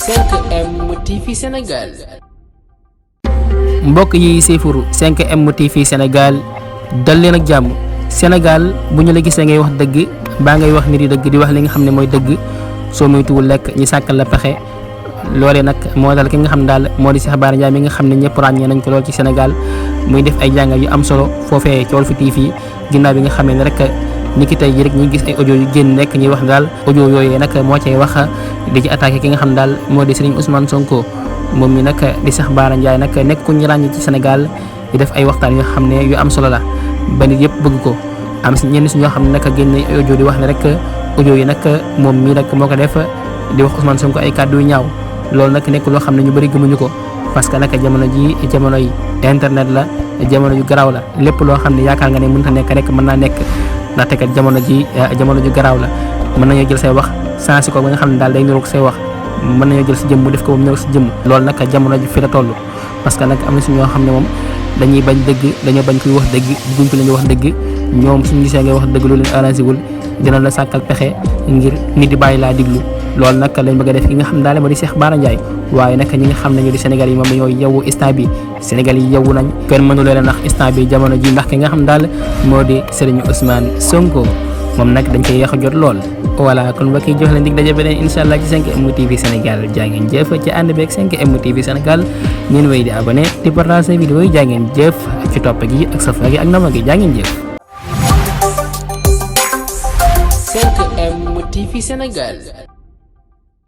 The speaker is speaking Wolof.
5M TV Sénégal. mbokk yi siifuru 5M TV Sénégal dal leen ak jàmm. Sénégal bu ñu la gisee ngay wax dëgg baa ngay wax nit yi dëgg di wax li nga xam ne mooy dëgg soo moytuwul lekk ñi sàkkal la pexe loolee nag moo dal ki nga xam daal moo di Cheikh Bara Ndiaye mi nga xam ne ñëpp ràññee nañ ko lool ci Sénégal muy def ay jàngat yu am solo foofee ci Walf TV ginnaaw bi nga xamee ne rek ni ki tey ji rek ñi gis ay audio yu génn nekk ñuy wax daal audio yooyee nag moo cay wax di ci attaqué ki nga xam daal moo di Serigne Ousmane Sonko moom mi nag di Cheikh Bara Ndiaye nag nekk ku ñu ràññee ci Sénégal di def ay waxtaan yoo xam ne yu am solo la ba nit yëpp bëgg ko am si ñenn si ñoo xam ne nag génn ay audio di wax ne rek audio yi nag moom mii nag moo ko def di wax Ousmane Sonko ay kàddu yu ñaaw loolu nag nekk loo xam ne ñu bëri gëmuñu ko parce que nag jamono ji jamono yi internet la jamono yu garaaw la lépp loo xam ne yaakaar nga ne mënta nekk rek mën naa nekk ndaxte kat jamono ji jamono ju garaaw la mën nañoo jël say wax sensi ko ba nga xam ne daal day niroog say wax mën nañoo jël si jëmm def ko ba mu niroog si jëmm loolu nag jamono ji fi la toll parce que nag am na si ñoo xam ne moom dañuy bañ dëgg dañoo bañ kuy wax dëgg buñ ko leen di wax dëgg ñoom suñu gisee ngay wax dëgg lu leen arrangé wul dina la sàkkal pexe ngir nit di bàyyi laa diglu loolu nag lañ bëgg a def ki nga xam daal moo di Cheikh Bara Ndiaye waaye nag ñi nga xam ne ñoo di Sénégal yi moom dañoo yewwu instant bi Sénégal yi yewwu nañ kenn mënu leen a nax instant bi jamono ji ndax ki nga xam daal moo di Serigne Ousmane Sonko moom nag dañ koy yàq jot lool voilà kon ba kiy jox leen dig daje beneen incha allah ci 5M TV Sénégal jaa ngeen jëf ci ànd beeg 5M TV Sénégal ngeen wéy di abonné di partager vidéo yi jaa ngeen jëf ci topp gi ak safa gi ak nama gi jaa ngeen jëf 5M TV Sénégal.